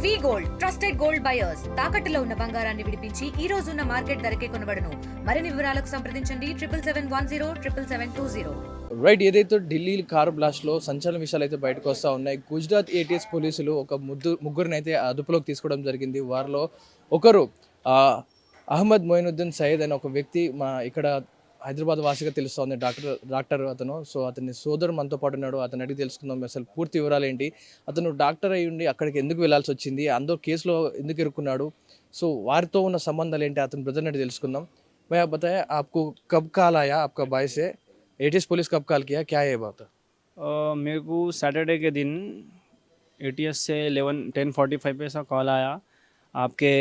వి gold trusted gold buyers తాకట్టులో ఉన్న బంగారాన్ని విడిపించి ఈ రోజు ఉన్న మార్కెట్ ధరకే కొనబడును. మరిన్ని వివరాలకు సంప్రదించండి 7771077720. రైట్, ఏదైతే ఢిల్లీ కార్ బ్లాస్ట్లో సంచలన విషయాలు అయితే బయటకు వస్తూ ఉన్నాయి. గుజరాత్ ఏటీఎస్ పోలీసులు ఒక ముగ్గురిని అయితే అదుపులోకి తీసుకోవడం జరిగింది. వారిలో ఒకరు ఆ, అహ్మద్ మొయినుద్దీన్ సయ్యద్ అనే ఒక వ్యక్తి మా ఇక్కడ హైదరాబాద్ వాసిగా తెలుస్తోంది. డాక్టర్ అతను. సో అతని సోదరు మనతో పాటు ఉన్నాడు. అతను అడిగి తెలుసుకుందాం అసలు పూర్తి వివరాలు ఏంటి, అతను డాక్టర్ అయి ఉండి అక్కడికి ఎందుకు వెళ్ళాల్సి వచ్చింది, అందరూ కేసులో ఎందుకు ఇరుక్కున్నాడు, సో వారితో ఉన్న సంబంధాలు ఏంటి, అతని బ్రదర్ని అడిగి తెలుసుకుందాం. भैया बताया आपको कब कॉल आया आपका भाई से, एटीएस पुलिस कब कॉल किया, क्या है ये बात? मेरे को सैटरडे के दिन एटीएस से 10:45 पे ऐसा कॉल आया, आपके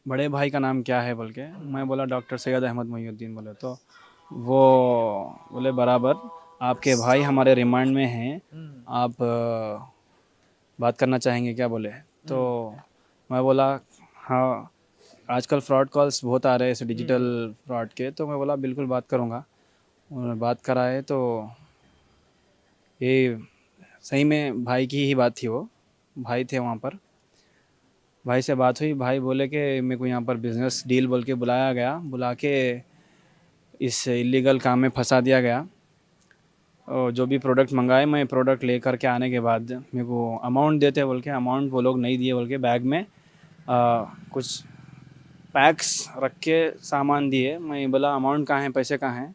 बड़े भाई का नाम क्या है बोल के। मैं बोला डॉक्टर सैयद अहमद मोइनुद्दीन बोले, तो वो बोले बराबर आपके भाई हमारे रिमांड में हैं, आप बात करना चाहेंगे क्या बोले। तो मैं बोला हाँ, आजकल फ्रॉड कॉल्स बहुत आ रहे हैं ऐसे डिजिटल फ्रॉड के, तो मैं बोला बिल्कुल बात करूँगा। उन्होंने बात कराए तो ये सही में भाई की ही बात थी, वो भाई थे वहाँ पर। भाई से बात हुई, भाई बोले कि मेरे को यहाँ पर बिज़नेस डील बोल के बुलाया गया, बुला के इस इलीगल काम में फंसा दिया गया। और जो भी प्रोडक्ट मंगाए, मैं प्रोडक्ट ले कर के आने के बाद मेरे को अमाउंट देते बोल के, अमाउंट वो लोग नहीं दिए बोल के, बैग में कुछ पैक्स रख के सामान दिए। मैं बोला अमाउंट कहाँ है, पैसे कहाँ हैं,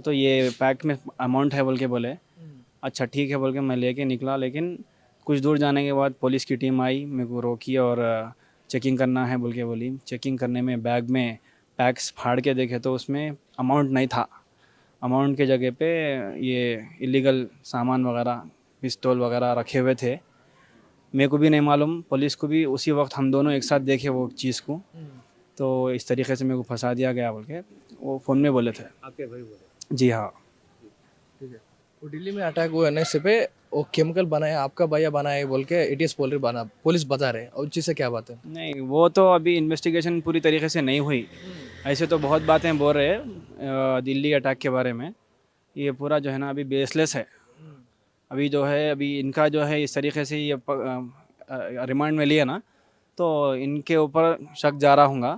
तो ये पैक में अमाउंट है बोल के बोले। अच्छा ठीक है बोल के मैं लेके निकला, लेकिन कुछ दूर जाने के बाद पुलिस की टीम आई, मेरे को रोकी और चेकिंग करना है बोल के बोली। चेकिंग करने में बैग में पैक्स फाड़ के देखे तो उसमें अमाउंट नहीं था। अमाउंट के जगह पे ये इलीगल सामान वगैरह, पिस्तौल वगैरह रखे हुए थे। मेरे को भी नहीं मालूम, पुलिस को भी उसी वक्त हम दोनों एक साथ देखे वो चीज़ को, तो इस तरीके से मेरे को फंसा दिया गया बोल के वो फ़ोन में बोले थे। आपके भाई बोले? जी हाँ। ठीक है। वो दिल्ली में अटैक हुआ है से पे वो केमिकल बनाया, आपका भैया बनाया बोल के एटीएस पुलिस बता रहे हैं, और चीज़ से क्या बात है? नहीं, वो तो अभी इन्वेस्टिगेशन पूरी तरीके से नहीं हुई। ऐसे तो बहुत बातें बोल रहे हैं दिल्ली अटैक के बारे में, ये पूरा जो है ना अभी बेसलेस है। अभी जो है, अभी इनका जो है इस तरीके से ये रिमांड में लिया ना, तो इनके ऊपर शक जा रहा हूँगा,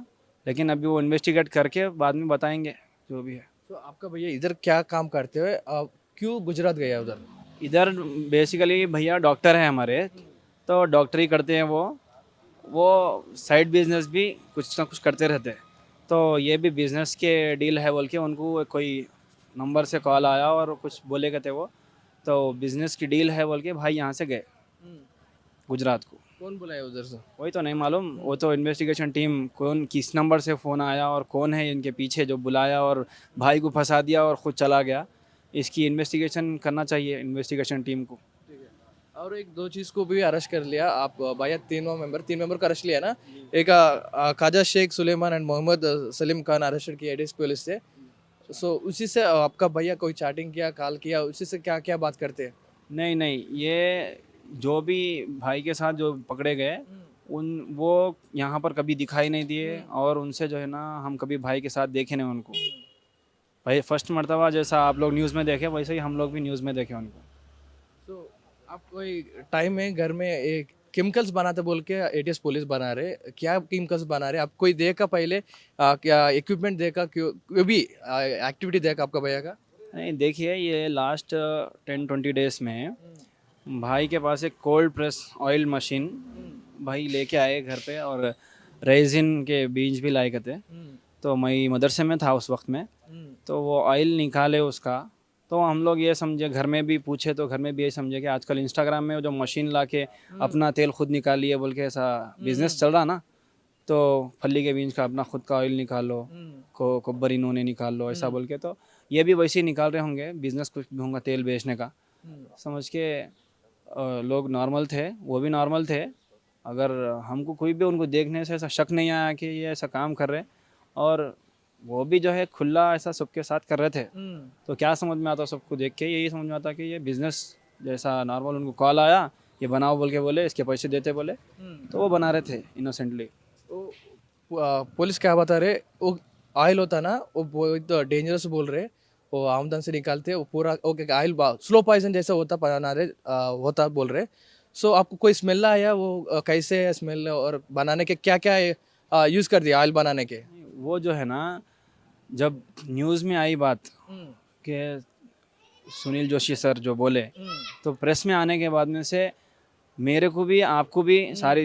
लेकिन अभी वो इन्वेस्टिगेट करके बाद में बताएंगे जो भी है। तो आपका भैया इधर क्या काम करते हुए क्यों गुजरात गया उधर? इधर बेसिकली भैया डॉक्टर हैं हमारे, तो डॉक्टरी करते हैं वो साइड बिजनेस भी कुछ ना कुछ करते रहते हैं। तो ये भी बिजनेस के डील है बोल के उनको कोई नंबर से कॉल आया और कुछ बोले कहते वो, तो बिजनेस की डील है बोल के भाई यहाँ से गए गुजरात को। कौन बुलाया उधर से? वही तो नहीं मालूम, वो तो इन्वेस्टिगेशन टीम कौन किस नंबर से फ़ोन आया और कौन है इनके पीछे जो बुलाया और भाई को फंसा दिया और ख़ुद चला गया, इसकी इन्वेस्टिगेशन करना चाहिए इन्वेस्टिगेशन टीम को। ठीक है। और एक दो चीज़ को भी अरेस्ट कर लिया आप भैया, तीन मेंबर का अरेस्ट लिया ना। एक खाजा शेख सुलेमान एंड मोहम्मद सलीम खान अरेस्ट किया एटीएस पुलिस से। सो उसी से आपका भैया कोई चैटिंग किया, कॉल किया, उसी से क्या क्या बात करते हैं? नहीं, ये जो भी भाई के साथ जो पकड़े गए वो यहाँ पर कभी दिखाई नहीं दिए, और उनसे जो है ना हम कभी भाई के साथ देखे नहीं उनको। भाई फर्स्ट मर्तबा जैसा आप लोग न्यूज़ में देखे, वैसे ही हम लोग भी न्यूज़ में देखे उनको। तो आप कोई टाइम में घर में एक केमिकल्स बनाते बोल के एटीएस पुलिस बना रहे, क्या केमिकल्स बना रहे, आप कोई देखा पहले क्या इक्विपमेंट देखा, कोई भी एक्टिविटी देखा आपका भैया का? नहीं देखिए, ये लास्ट 10-20 डेज़ में भाई के पास एक कोल्ड प्रेस ऑयल मशीन भाई लेके आए घर पे, और रेजिन के बीज भी लाए थे। तो मैं मदरसे में था उस वक्त में, तो वो ऑयल निकाले उसका, तो हम लोग ये समझे, घर में भी पूछे तो घर में भी ये समझे कि आजकल इंस्टाग्राम में जो मशीन ला के अपना तेल खुद निकालिए बोल के ऐसा बिजनेस चल रहा ना, तो फली के बीज का अपना खुद का ऑयल निकाल लो, कोब्बरी नूने निकाल लो, ऐसा बोल के, तो ये भी वैसे ही निकाल रहे होंगे, बिजनेस कुछ भी होगा तेल बेचने का समझ के। लोग नॉर्मल थे, वो भी नॉर्मल थे, अगर हमको कोई भी उनको देखने से ऐसा शक नहीं आया कि ये ऐसा काम कर रहे, और वो भी जो है खुला ऐसा सबके साथ कर रहे थे, तो क्या समझ में आता सबको देख के, यही समझ में आता कि ये बिज़नेस जैसा नॉर्मल। उनको कॉल आया ये बनाओ बोल के बोले, इसके पैसे देते बोले, तो वो बना रहे थे इनोसेंटली। पुलिस क्या बता रहे, वो ऑयल होता ना, वो बहुत डेंजरस बोल रहे, वो आमदन से निकालते, वो पूरा ओके ऑयल स्लो पॉइजन जैसा होता बना रहे, होता बोल रहे। सो आपको कोई स्मेल आया वो कैसे है स्मेल और बनाने के क्या क्या यूज़ कर दिया ऑयल बनाने के? वो जो है ना, जब न्यूज़ में आई बात कि सुनील जोशी सर जो बोले, तो प्रेस में आने के बाद में से मेरे को भी आपको भी सारी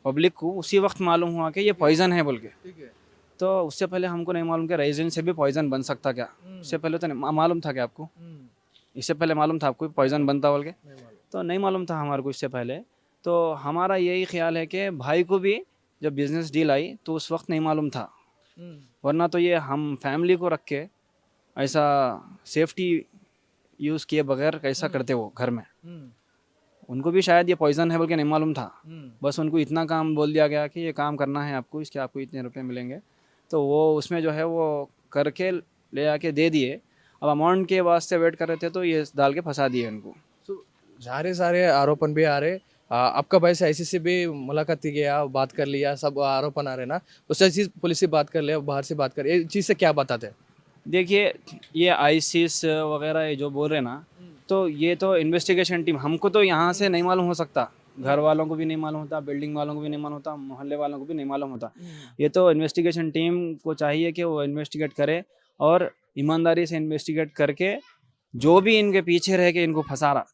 पब्लिक को उसी वक्त मालूम हुआ कि ये पॉइज़न है बोल के। ठीक है। तो उससे पहले हमको नहीं मालूम कि रेजिन से भी पॉइज़न बन सकता क्या। उससे पहले तो नहीं मालूम था क्या आपको? इससे पहले मालूम था आपको पॉइज़न बनता बोल के? तो नहीं मालूम था हमारे को इससे पहले। तो हमारा यही ख्याल है कि भाई को भी जब बिज़नेस डील आई तो उस वक्त नहीं मालूम था, वरना तो ये हम फैमिली को रख के ऐसा सेफ्टी यूज़ किए बगैर कैसा करते वो घर में। उनको भी शायद ये पॉइज़न है बोल के नहीं मालूम था, बस उनको इतना काम बोल दिया गया कि ये काम करना है आपको, इसके आपको इतने रुपए मिलेंगे। तो वो उसमें जो है वो करके ले आके दे दिए। अब अमाउंट के वास्ते वेट कर रहे थे तो ये डाल के फंसा दिए उनको। सो सारे सारे आरोपण भी आ रहे। आपका भाई से आईसी से भी मुलाकात की गया, बात कर लिया, सब आरोपण आ रहे ना, उससे चीज़ पुलिस से बात कर लिया, बाहर से बात कर, ये चीज़ से क्या बताते हैं? देखिए, ये आईसिस वगैरह ये जो बोल रहे ना, तो ये तो इन्वेस्टिगेशन टीम, हमको तो यहाँ से नहीं मालूम हो सकता, घर वालों को भी नहीं मालूम होता, बिल्डिंग वालों को भी नहीं मालूम होता, मोहल्ले वालों को भी नहीं मालूम होता। ये तो इन्वेस्टिगेशन टीम को चाहिए कि वो इन्वेस्टिगेट करे और ईमानदारी से इन्वेस्टिगेट करके जो भी इनके पीछे रह के इनको फंसा रहा,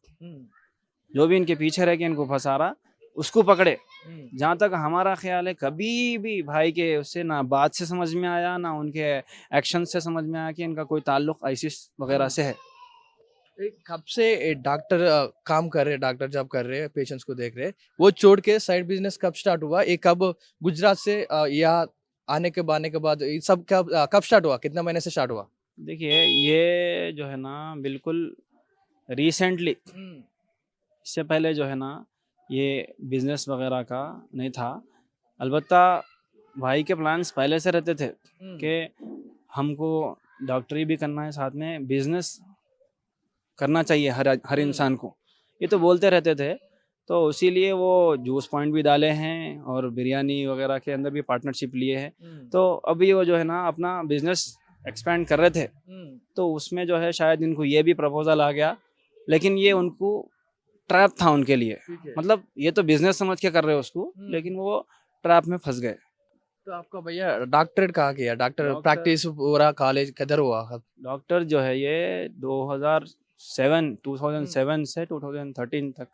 जो भी इनके पीछे रह के इनको फंसा रहा, उसको पकड़े। जहाँ तक हमारा ख्याल है, कभी भी भाई के उससे ना बात से समझ में आया, ना उनके एक्शन से समझ में आया कि इनका कोई ताल्लुक आईसिस वगैरह से है। कब से डॉक्टर काम कर रहे, डॉक्टर जॉब कर रहे, पेशेंट्स को देख रहे, वो छोड़ के साइड बिजनेस कब स्टार्ट हुआ? ये कब गुजरात से यहाँ आने के बाद ये सब कब स्टार्ट हुआ? कितना महीने से स्टार्ट हुआ? देखिए, ये जो है ना बिल्कुल रिसेंटली, इससे पहले जो है ना ये बिजनेस वगैरह का नहीं था। अलबत्ता भाई के प्लान्स पहले से रहते थे कि हमको डॉक्टरी भी करना है, साथ में बिजनेस करना चाहिए हर इंसान को, ये तो बोलते रहते थे। तो इसीलिए वो जूस पॉइंट भी डाले हैं और बिरयानी वगैरह के अंदर भी पार्टनरशिप लिए हैं। तो अभी वो जो है ना अपना बिजनेस एक्सपेंड कर रहे थे, तो उसमें जो है शायद इनको ये भी प्रपोजल आ गया, लेकिन ये उनको ट्रैप था उनके लिए। मतलब ये तो बिजनेस समझ के कर रहे हो उसको, लेकिन वो ट्रैप में फंस गए। तो आपका भैया डॉक्टरेट कहाँ किया? डॉक्टर प्रैक्टिस पूरा कॉलेज किधर हुआ? डॉक्टर जो है ये 2007 से 2013 तक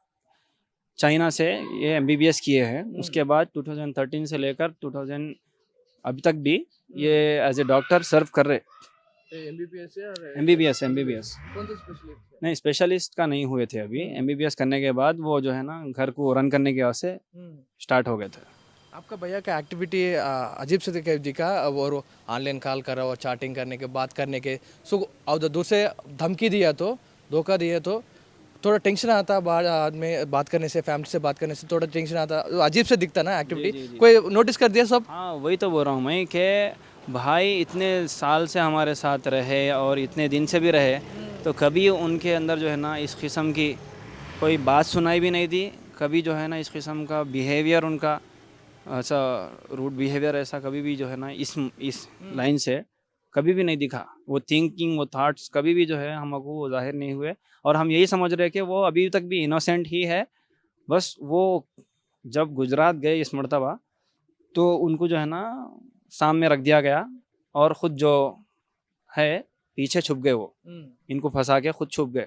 चाइना से ये एमबीबीएस किए हैं। उसके बाद 2013 से लेकर 2000 अभी तक भी ये एज ए डॉक्टर सर्व कर रहे। एमबीबीएस नहीं, स्पेशलिस्ट का नहीं हुए थे अभी। एमबीबीएस करने के बाद वो जो है ना घर को रन करने के वास्ते स्टार्ट हो गए थे। आपका भैया का एक्टिविटी अजीब से दिखा, और ऑनलाइन कॉल करा और चैटिंग करने के, बात करने के, सो और दूसरे धमकी दिया तो, धोखा दिया तो थोड़ा टेंशन आता, बाहर आदमी बात करने से, फैमिली से बात करने से थोड़ा टेंशन आता, अजीब से दिखता ना एक्टिविटी। कोई नोटिस कर दिया सब? हाँ, वही तो बोल रहा हूँ मैं कि भाई इतने साल से हमारे साथ रहे और इतने दिन से भी रहे, तो कभी उनके अंदर जो है ना इस किस्म की कोई बात सुनाई भी नहीं दी। कभी जो है ना इस किस्म का बिहेवियर उनका ऐसा रूड बिहेवियर ऐसा कभी भी जो है ना इस लाइन से कभी भी नहीं दिखा। वो थिंकिंग, वो थॉट्स कभी भी जो है हमको वो जाहिर नहीं हुए, और हम यही समझ रहे कि वो अभी तक भी इनोसेंट ही है। बस वो जब गुजरात गए इस मर्तबा, तो उनको जो है ना सामने रख दिया गया और ख़ुद जो है पीछे छुप गए। वो इनको फंसा के खुद छुप गए।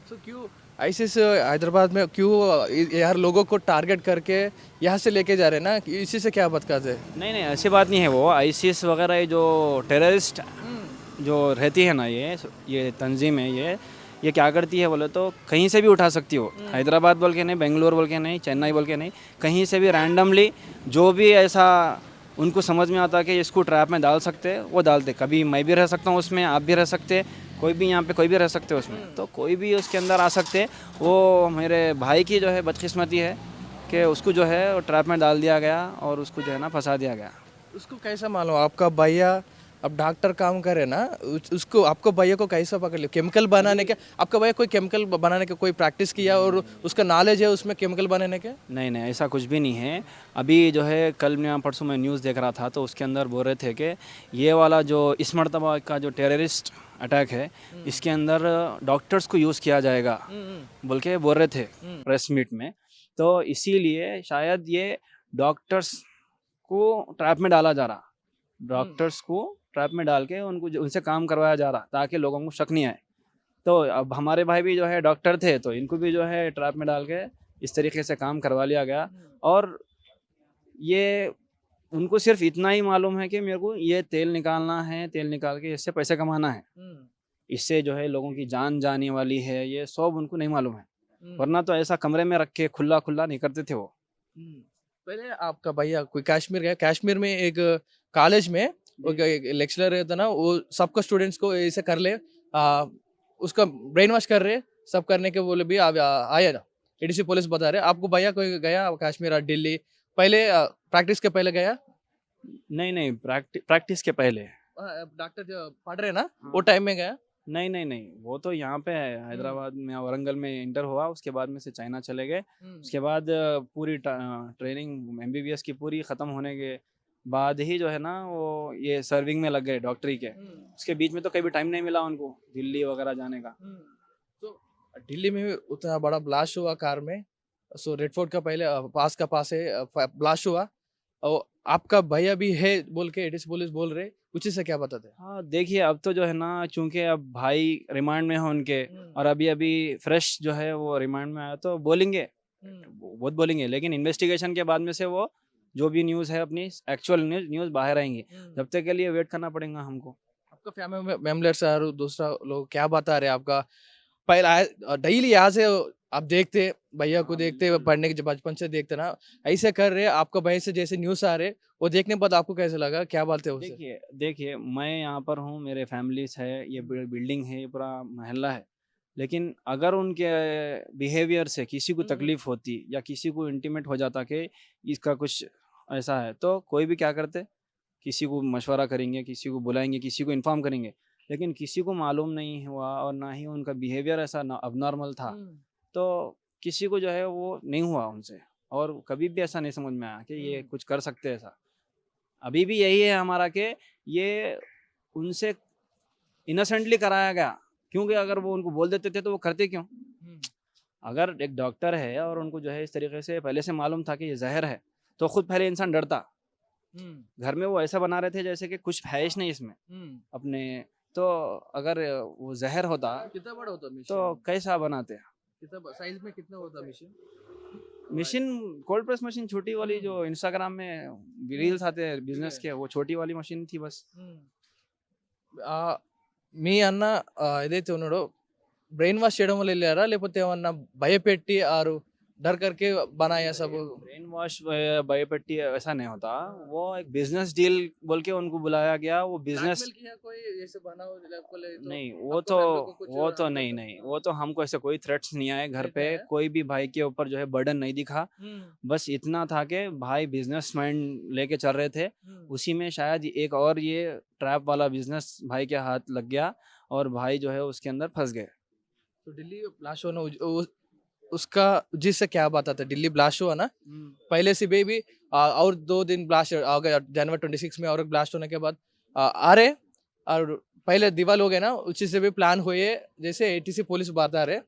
तो क्यों आईसिस हैदराबाद में क्यों यार लोगों को टारगेट करके यहाँ से लेके जा रहे हैं ना, इसी से क्या बात करते हैं? नहीं, ऐसी बात नहीं है। वो आईसिस वगैरह ये जो टेररिस्ट जो रहती है ना, ये तंजीम है, ये क्या करती है बोले तो कहीं से भी उठा सकती हो। हैदराबाद बोल के नहीं, बेंगलोर बोल के नहीं, चेन्नई बोल के नहीं, कहीं से भी रैंडमली जो भी ऐसा उनको समझ में आता कि इसको ट्रैप में डाल सकते वो डालते। कभी मैं भी रह सकता हूँ उसमें, आप भी रह सकते, कोई भी यहाँ पे कोई भी रह सकते उसमें, तो कोई भी उसके अंदर आ सकते। वो मेरे भाई की जो है बदकिस्मती है कि उसको जो है वो ट्रैप में डाल दिया गया और उसको जो है ना फंसा दिया गया। उसको कैसा मालूम? आपका भैया अब डॉक्टर काम करे ना, उसको आपको भैया को कैसा पकड़ लिया? केमिकल बनाने के, आपका भैया कोई केमिकल बनाने का कोई प्रैक्टिस किया और उसका नॉलेज है उसमें केमिकल बनाने के? नहीं नहीं, ऐसा कुछ भी नहीं है। अभी जो है कल या परसों मैं न्यूज़ देख रहा था तो उसके अंदर बोल रहे थे कि ये वाला जो इस मरतबा का जो टेररिस्ट अटैक है इसके अंदर डॉक्टर्स को यूज़ किया जाएगा बोल के बोल रहे थे प्रेस मीट में। तो इसीलिए शायद ये डॉक्टर्स को ट्रैप में डाला जा रहा, डॉक्टर्स को ट्रैप में डाल के उनसे काम करवाया जा रहा ताकि लोगों को शक नहीं आए। तो अब हमारे भाई भी जो है डॉक्टर थे तो इनको भी जो है ट्रैप में डाल के इस तरीके से काम करवा लिया गया। और ये उनको सिर्फ इतना ही मालूम है कि मेरे को ये तेल निकालना है, तेल निकाल के इससे पैसे कमाना है, इससे जो है लोगों की जान जाने वाली है, ये सब उनको नहीं मालूम है। वरना तो ऐसा कमरे में रख के खुला खुला नहीं करते थे वो। पहले आपका भैया कोई कश्मीर गया, कश्मीर में एक कॉलेज में एक लेक्चरर रहता ना, वो सबको स्टूडेंट्स को ऐसे कर ले, उसका ब्रेन वॉश कर रहे, सब करने के बोले भी आया ना, एडीसी पुलिस बता रहे। आपको भैया कोई गया कश्मीर और दिल्ली पहले प्रैक्टिस के पहले गया? नहीं नहीं, प्रैक्टिस के पहले। डॉक्टर जो पढ़ रहे ना वो टाइम में गया? नहीं नहीं नहीं, वो तो यहाँ पे है हैदराबाद में, वरंगल में इंटर हुआ, उसके बाद में से चाइना चले गए। उसके बाद पूरी ट्रेनिंग एमबीबीएस की पूरी ख़त्म होने के बाद ही जो है ना वो ये सर्विंग में लग गए डॉक्टरी के। उसके बीच में तो कभी टाइम नहीं मिला उनको दिल्ली वगैरह जाने का। तो दिल्ली में भी उतना बड़ा ब्लास्ट हुआ कार में, सो रेड फोर्ट का पहले पास है ब्लास्ट हुआ, और आपका भैया भी है बोल के एडीसी पुलिस बोल रहे, कुछ से क्या बताते? हाँ देखिए, अब तो जो है ना, चूंकि अब भाई रिमांड में है उनके और अभी अभी फ्रेश जो है वो रिमांड में आया तो बोलेंगे, बहुत बोलेंगे, लेकिन इन्वेस्टिगेशन के बाद में से वो जो भी न्यूज़ है अपनी एक्चुअल न्यूज़ बाहर आएंगी। जब तक के लिए वेट करना पड़ेगा हमको। आपका फैमिली मेंबर्स और दूसरा लोग क्या बता रहे आपका? पहला डेली यहाँ से आप देखते, भैया को देखते, पढ़ने के बचपन से देखते ना, ऐसे कर रहे आपका भैया से जैसे न्यूज़ आ रहे, वो देखने के बाद आपको कैसे लगा, क्या बोलते हो उससे? देखिए देखिए, मैं यहाँ पर हूँ, मेरे फैमिलीज है, ये बिल्डिंग है, ये पूरा मोहल्ला है, लेकिन अगर उनके बिहेवियर से किसी को तकलीफ होती या किसी को इंटीमेट हो जाता कि इसका कुछ ऐसा है, तो कोई भी क्या करते, किसी को मशवरा करेंगे, किसी को बुलाएंगे, किसी को इन्फॉर्म करेंगे, लेकिन किसी को मालूम नहीं हुआ और ना ही उनका बिहेवियर ऐसा अबनॉर्मल था, तो किसी को जो है वो नहीं हुआ उनसे, और कभी भी ऐसा नहीं समझ में आया कि ये कुछ कर सकते हैं ऐसा। अभी भी यही है हमारा कि ये उनसे इनोसेंटली कराया गया, क्योंकि अगर वो उनको बोल देते थे तो वो करते क्यों? अगर एक डॉक्टर है और उनको जो है इस तरीके से पहले से मालूम था कि ये जहर है, तो खुद पहले इंसान डरता। घर में वो ऐसा बना रहे थे जैसे कि कुछ है ही नहीं इसमें अपने, तो अगर वो जहर होता कितना बड़ा होता मशीन? तो कैसा बनाते? कितना साइज में कितना होता machine? Machine cold press machine छोटी वाली जो इंस्टाग्राम में रील्स आते हैं बिजनेस के, वो छोटी वाली मशीन थी बस। మీ అన్న ఏదైతే ఉన్నాడో బ్రెయిన్ వాష్ చేయడం వల్ల వెళ్ళారా, లేకపోతే ఏమన్నా భయపెట్టి ఆరు डर करके बनाया सब? ब्रेन वॉश बायोपेट्टी ऐसा नहीं होता, वो एक बिजनेस डील बोल के उनको बुलाया गया, वो बिजनेस ब्लैकमेल किया कोई ऐसे बनाओ ले तो नहीं, आपको फैमिली को कुछ वो तो हरकत नहीं करना? नहीं, वो तो हमको ऐसे कोई थ्रेट्स नहीं आए घर नहीं पे, आया? कोई भी भाई के ऊपर जो है बर्डन नहीं दिखा। बस इतना था कि भाई बिजनेस माइंड लेके चल रहे थे, उसी में शायद एक और ये ट्रैप वाला बिजनेस भाई के हाथ लग गया और भाई जो है उसके अंदर फंस गए। तो दिल्ली ब्लास्ट होना उसका जिससे क्या बात आता? दिल्ली ब्लास्ट हुआ ना पहले से भी और 2 दिन ब्लास्ट आ गया जनवरी 26 में, और एक ब्लास्ट होने के बाद आ रहे, और पहले दीवार हो गए ना, उसी से भी प्लान हुए जैसे एटीसी पुलिस बता रहे,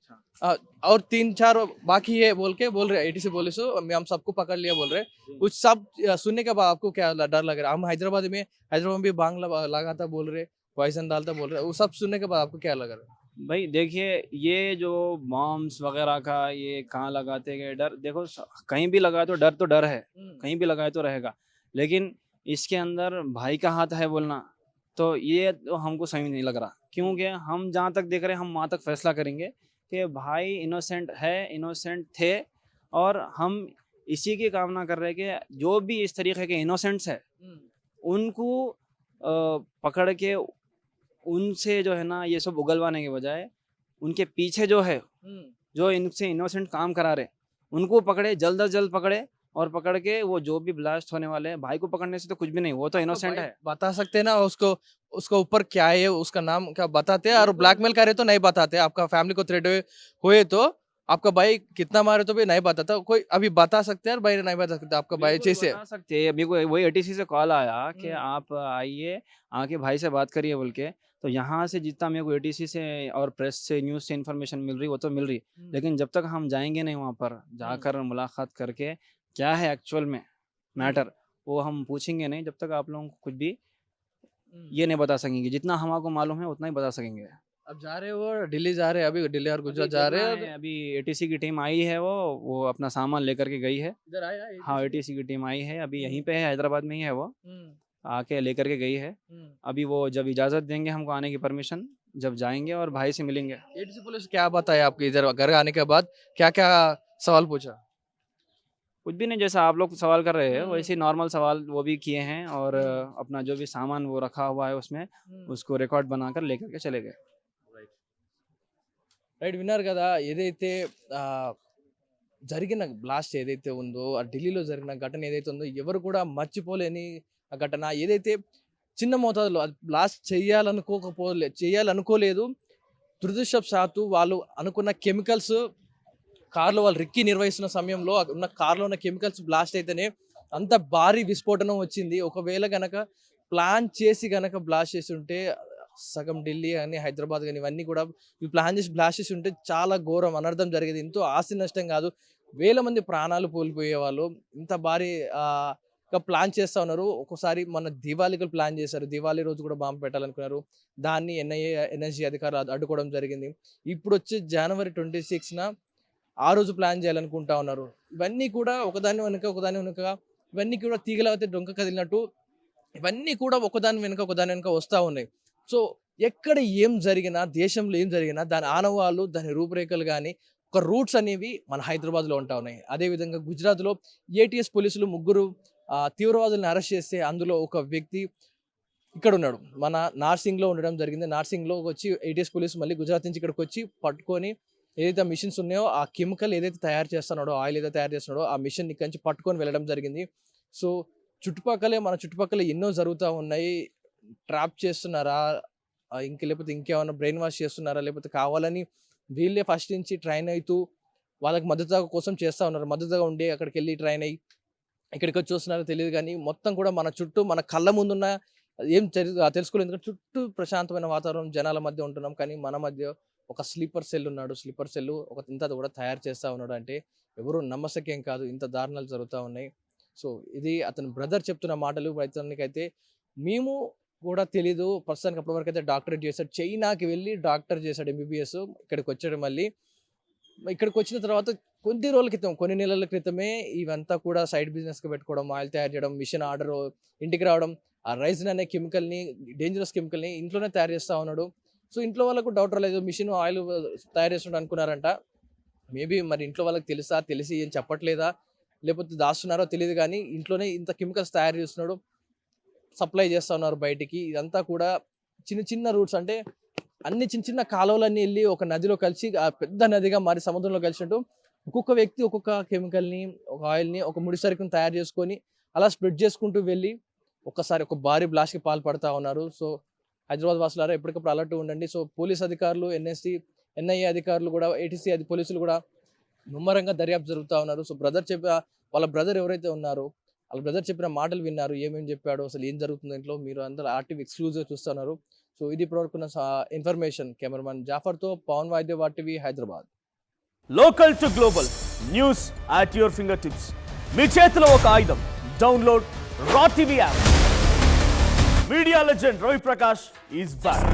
और 3-4 बाकी है बोल रहे एटीसी पुलिस हम सबको पकड़ लिया बोल रहे। कुछ सब सुनने के बाद आपको क्या डर लग रहा है? हम हैदराबाद में भी बांग लगाता बोल रहे, पॉइजन डालता बोल रहे, वो सब सुनने के बाद आपको क्या लग रहा है? भाई देखिए, ये जो बॉम्ब्स वगैरह का ये कहाँ लगाते गए डर, देखो कहीं भी लगाए तो डर है, कहीं भी लगाए तो रहेगा, लेकिन इसके अंदर भाई का हाथ है बोलना, तो ये तो हमको सही नहीं लग रहा, क्योंकि हम जहाँ तक देख रहे हैं, हम वहाँ तक फैसला करेंगे कि भाई इनोसेंट है, इनोसेंट थे, और हम इसी की कामना कर रहे हैं कि जो भी इस तरीके के इनोसेंट्स है उनको पकड़ के उनसे जो है ना ये सब उगलवाने के बजाय उनके पीछे जो है, जो इनसे इनोसेंट काम करा रहे, उनको पकड़े, जल्द अज जल्द पकड़े और पकड़ के वो जो भी ब्लास्ट होने वाले हैं, भाई को पकड़ने से तो कुछ भी नहीं, वो तो इनोसेंट है। बता सकते हैं ना उसको, उसको ऊपर क्या है, उसका नाम क्या बताते हैं? और ब्लैकमेल करे तो नहीं बताते, आपका फैमिली को थ्रेट हुए तो आपका भाई कितना मारे तो भी नहीं बताता कोई। अभी बता सकते हैं और भाई नहीं बता सकते आपका भाई बिल्कुल जैसे। बता सकते हैं। अभी कोई वही एटीसी से कॉल आया कि हम्म। आप आइए, आके भाई से बात करिए बोल के। तो यहाँ से जितना मेरे को एटीसी से और प्रेस से, न्यूज़ से इन्फॉर्मेशन मिल रही वो तो मिल रही, लेकिन जब तक हम जाएंगे नहीं वहाँ पर, जाकर मुलाकात करके क्या है एक्चुअल में मैटर, वो हम पूछेंगे नहीं, जब तक आप लोगों को कुछ भी ये नहीं बता सकेंगे। जितना हमको मालूम है उतना ही बता सकेंगे। अब जा रहे हो दिल्ली, जा रहे हैं अभी, दिल्ली और गुजरात जा रहे हैं। अभी एटीसी की टीम आई है, वो अपना सामान लेकर के गई है। इधर आया हाँ, एटीसी की टीम आई है, अभी यहीं पे है, हैदराबाद में ही है वो, आके लेकर के गई है। अभी वो जब इजाज़त देंगे हमको आने की परमिशन, जब जाएंगे और भाई से मिलेंगे। एडीसी पुलिस क्या बताया आपके इधर घर आने के बाद, क्या क्या सवाल पूछा? कुछ भी नहीं, जैसा आप लोग सवाल कर रहे हैं वैसे ही नॉर्मल सवाल वो भी किए हैं, और अपना जो भी सामान वो रखा हुआ है उसमें, उसको रिकॉर्ड बनाकर लेकर के चले गए। రైట్, విన్నారు కదా ఏదైతే ఆ, జరిగిన బ్లాస్ట్ ఏదైతే ఉందో, ఆ ఢిల్లీలో జరిగిన ఘటన ఏదైతే ఉందో ఎవరు కూడా మర్చిపోలేని ఆ ఘటన. ఏదైతే చిన్న మోతాదులో అది బ్లాస్ట్ చేయాలనుకోలేదు, దురదృష్టవశాత్తు వాళ్ళు అనుకున్న కెమికల్స్ కార్లో వాళ్ళు రిక్కీ నిర్వహిస్తున్న సమయంలో ఉన్న కార్లో ఉన్న కెమికల్స్ బ్లాస్ట్ అయితేనే అంత భారీ విస్ఫోటనం వచ్చింది. ఒకవేళ గనక ప్లాన్ చేసి గనక బ్లాస్ట్ చేసి ఉంటే సగం ఢిల్లీ కానీ హైదరాబాద్ కానీ ఇవన్నీ కూడా ప్లాన్ చేసి బ్లాస్ట్ చేసి ఉంటే చాలా ఘోరం అనర్థం జరిగేది. ఎంతో ఆస్తి నష్టం కాదు, వేల మంది ప్రాణాలు కోల్పోయేవాళ్ళు. ఇంత భారీ ప్లాన్ చేస్తూ ఉన్నారు. ఒక్కోసారి మన దివాళీకి ప్లాన్ చేశారు, దివాళీ రోజు కూడా బాంబు పెట్టాలనుకున్నారు, దాన్ని ఎన్ఎస్జీ అధికారులు అడ్డుకోవడం జరిగింది. ఇప్పుడు వచ్చే జనవరి 26న ఆ రోజు ప్లాన్ చేయాలనుకుంటా ఉన్నారు. ఇవన్నీ కూడా ఒకదాని వెనుక ఇవన్నీ కూడా తీగలైతే డొంక కదిలినట్టు ఇవన్నీ కూడా ఒకదాని వెనుక వస్తూ ఉన్నాయి. సో ఎక్కడ ఏం జరిగినా, దేశంలో ఏం జరిగినా దాని ఆనవాళ్ళు, దాని రూపురేఖలు కానీ ఒక రూట్స్ అనేవి మన హైదరాబాద్లో ఉంటా ఉన్నాయి. అదేవిధంగా గుజరాత్లో ఏటీఎస్ పోలీసులు 3 తీవ్రవాదులను అరెస్ట్ చేస్తే అందులో ఒక వ్యక్తి ఇక్కడ ఉన్నాడు, మన నార్సింగ్లో ఉండడం జరిగింది. నార్సింగ్లో వచ్చి ఏటీఎస్ పోలీసు మళ్ళీ గుజరాత్ నుంచి ఇక్కడికి వచ్చి పట్టుకొని ఏదైతే మిషన్స్ ఉన్నాయో ఆ కెమికల్ ఏదైతే తయారు చేస్తున్నాడో, ఆయిల్ ఏదైతే తయారు చేస్తున్నాడో ఆ మిషన్ ఇక్కడి నుంచి పట్టుకొని వెళ్ళడం జరిగింది. సో మన చుట్టుపక్కల ఎన్నో జరుగుతూ ఉన్నాయి. ట్రాప్ చేస్తున్నారా, లేకపోతే ఇంకేమైనా బ్రెయిన్ వాష్ చేస్తున్నారా, లేకపోతే కావాలని వీళ్ళే ఫస్ట్ నుంచి ట్రైన్ అవుతూ వాళ్ళకి మద్దతుగా కోసం చేస్తూ ఉన్నారు. మద్దతుగా ఉండి అక్కడికి వెళ్ళి ట్రైన్ అయ్యి ఇక్కడికి వచ్చి వస్తున్నారో తెలియదు, కానీ మొత్తం కూడా మన చుట్టూ మన కళ్ళ ముందున్న ఏం తెలుసుకోలేదు. ఎందుకంటే చుట్టూ ప్రశాంతమైన వాతావరణం, జనాల మధ్య ఉంటున్నాం, కానీ మన మధ్య ఒక స్లీపర్ సెల్ ఉన్నాడు. స్లీపర్ సెల్ ఒక ఇంత కూడా తయారు చేస్తూ ఉన్నాడు అంటే ఎవరు నమ్మశక్యం కాదు. ఇంత దారుణాలు జరుగుతూ ఉన్నాయి. సో ఇది అతని బ్రదర్ చెప్తున్న మాటలు. అతనికైతే మేము కూడా తెలీదు, ప్రస్తుతానికి అప్పటి వరకు అయితే డాక్టరేట్ చేశాడు, చైనాకి వెళ్ళి డాక్టర్ చేశాడు ఎంబీబీఎస్. ఇక్కడికి వచ్చాడు, మళ్ళీ ఇక్కడికి వచ్చిన తర్వాత కొన్ని నెలల క్రితమే ఇవంతా కూడా సైడ్ బిజినెస్గా పెట్టుకోవడం, ఆయిల్ తయారు చేయడం, మిషన్ ఆర్డర్ ఇంటికి రావడం, ఆ రైజిన్ అనే కెమికల్ని, డేంజరస్ కెమికల్ని ఇంట్లోనే తయారు చేస్తూ ఉన్నాడు. సో ఇంట్లో వాళ్ళకు డౌట్ రాలేదు, మిషన్ ఆయిల్ తయారు చేస్తున్నాడు అనుకున్నారంట. మేబీ మరి ఇంట్లో వాళ్ళకి తెలిసి ఏం చెప్పట్లేదా, లేకపోతే దాస్తున్నారో తెలియదు, కానీ ఇంట్లోనే ఇంత కెమికల్స్ తయారు చేస్తున్నాడు, సప్లై చేస్తూ ఉన్నారు బయటికి. ఇదంతా కూడా చిన్న రూట్స్, అంటే అన్ని చిన్న కాలువలన్నీ వెళ్ళి ఒక నదిలో కలిసి ఆ పెద్ద నదిగా మారి సముద్రంలో కలిసినట్టు ఒక్కొక్క వ్యక్తి ఒక్కొక్క కెమికల్ని, ఒక ఆయిల్ని, ఒక ముడి సరుకుని తయారు చేసుకొని అలా స్ప్రెడ్ చేసుకుంటూ వెళ్ళి ఒక్కసారి ఒక భారీ బ్లాస్ట్కి పాల్పడతా ఉన్నారు. సో హైదరాబాద్ వాసులారా ఎప్పటికప్పుడు అలర్ట్ ఉండండి. సో పోలీస్ అధికారులు, ఎన్ఐఏ అధికారులు కూడా, ఏటీసీ పోలీసులు కూడా ముమ్మరంగా దర్యాప్తు జరుగుతూ ఉన్నారు. సో వాళ్ళ బ్రదర్ ఎవరైతే ఉన్నారో వాళ్ళ బ్రదర్ చెప్పిన మాటలు విన్నారు, ఏమేమి చెప్పాడు, అసలు ఏం జరుగుతుంది ఇంట్లో, మీరు అందరూ ఆర్టీవీ ఎక్స్క్లూజివ్గా చూస్తున్నారు. సో ఇది ఇప్పటివరకున్న ఇన్ఫర్మేషన్. కెమెరామెన్ జాఫర్తో Pawan Vaidya, RTV Hyderabad. Local to global news at your fingertips. మీ చేతిలో ఒక ఆయుధం. Download Raw TV app. Media legend Ravi Prakash is back.